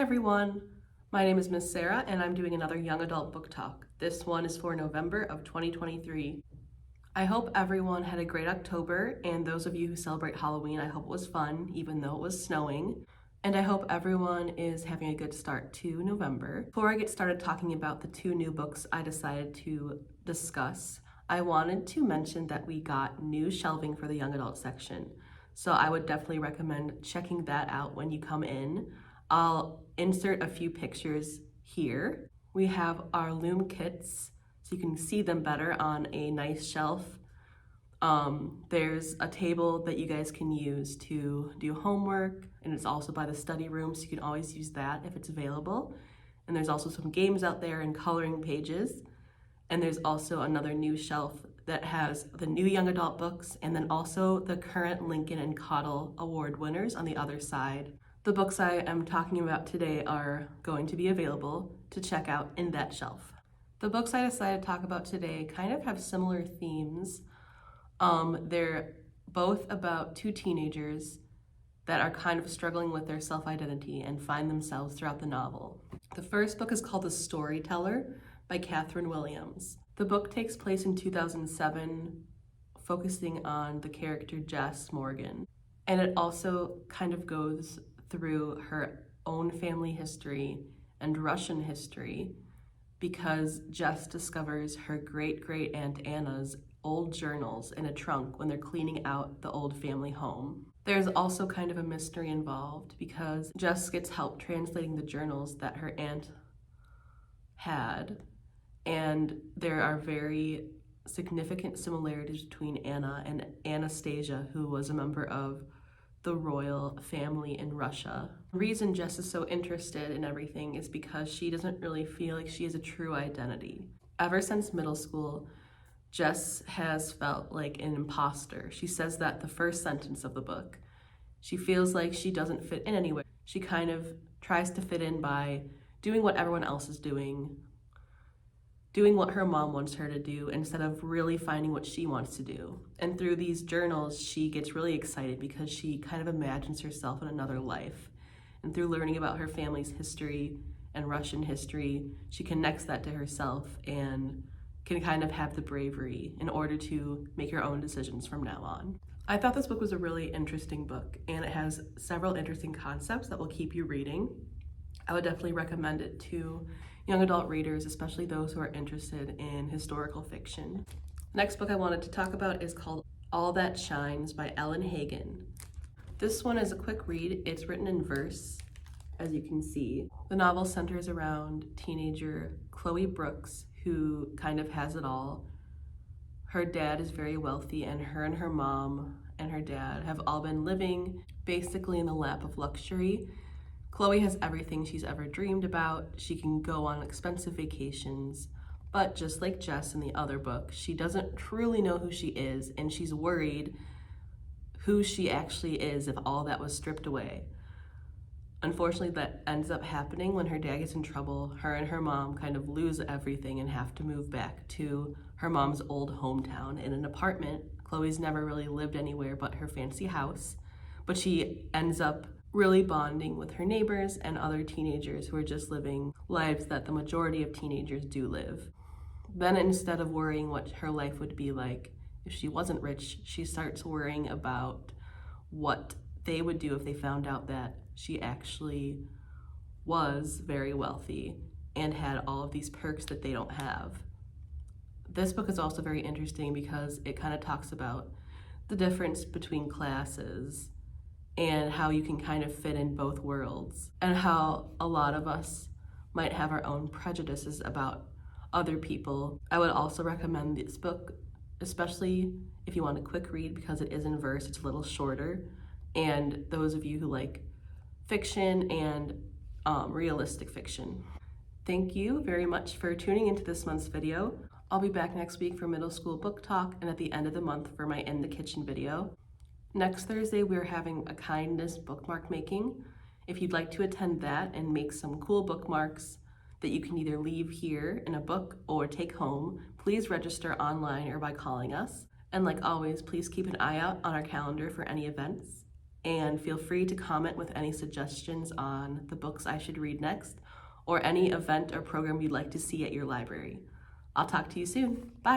everyone, my name is Miss Sarah and I'm doing another young adult book talk. This one is for November of 2023. I hope everyone had a great October, and those of you who celebrate Halloween, I hope it was fun even though it was snowing. And I hope everyone is having a good start to November. Before I get started talking about the two new books I decided to discuss, I wanted to mention that we got new shelving for the young adult section. So I would definitely recommend checking that out when you come in. I'll insert a few pictures here. We have our loom kits, so you can see them better on a nice shelf. There's a table that you guys can use to do homework, and it's also by the study room, so you can always use that if it's available. And there's also some games out there and coloring pages. And there's also another new shelf that has the new young adult books and then also the current Lincoln and Cottle Award winners on the other side. The books I am talking about today are going to be available to check out in that shelf. The books I decided to talk about today kind of have similar themes. They're both about two teenagers that are kind of struggling with their self-identity and find themselves throughout the novel. The first book is called The Storyteller by Kathryn Williams. The book takes place in 2007, focusing on the character Jess Morgan. And it also kind of goes through her own family history and Russian history, because Jess discovers her great-great-aunt Anna's old journals in a trunk when they're cleaning out the old family home. There's also kind of a mystery involved because Jess gets help translating the journals that her aunt had, and there are very significant similarities between Anna and Anastasia, who was a member of the royal family in Russia. The reason Jess is so interested in everything is because she doesn't really feel like she has a true identity. Ever since middle school, Jess has felt like an imposter. She says that the first sentence of the book. She feels like she doesn't fit in anywhere. She kind of tries to fit in by doing what everyone else is doing what her mom wants her to do instead of really finding what she wants to do. And through these journals, she gets really excited because she kind of imagines herself in another life. And through learning about her family's history and Russian history, she connects that to herself and can kind of have the bravery in order to make her own decisions from now on. I thought this book was a really interesting book, and it has several interesting concepts that will keep you reading. I would definitely recommend it to young adult readers, especially those who are interested in historical fiction. The next book I wanted to talk about is called All That Shines by Hagan. This one is a quick read. It's written in verse, as you can see. The novel centers around teenager Chloe Brooks, who kind of has it all. Her dad is very wealthy, and her mom and her dad have all been living basically in the lap of luxury. Chloe has everything she's ever dreamed about. She can go on expensive vacations, but just like Jess in the other book, she doesn't truly know who she is, and she's worried who she actually is if all that was stripped away. Unfortunately, that ends up happening when her dad gets in trouble. Her and her mom kind of lose everything and have to move back to her mom's old hometown in an apartment. Chloe's never really lived anywhere but her fancy house, but she ends up really bonding with her neighbors and other teenagers who are just living lives that the majority of teenagers do live. Then instead of worrying what her life would be like if she wasn't rich, she starts worrying about what they would do if they found out that she actually was very wealthy and had all of these perks that they don't have. This book is also very interesting because it kind of talks about the difference between classes and how you can kind of fit in both worlds, and how a lot of us might have our own prejudices about other people. I would also recommend this book, especially if you want a quick read, because it is in verse, it's a little shorter, and those of you who like fiction and realistic fiction. Thank you very much for tuning into this month's video. I'll be back next week for middle school book talk, and at the end of the month for my In the Kitchen video. Next Thursday, we're having a kindness bookmark making. If you'd like to attend that and make some cool bookmarks that you can either leave here in a book or take home, please register online or by calling us. And like always, please keep an eye out on our calendar for any events. and feel free to comment with any suggestions on the books I should read next or any event or program you'd like to see at your library. I'll talk to you soon. Bye.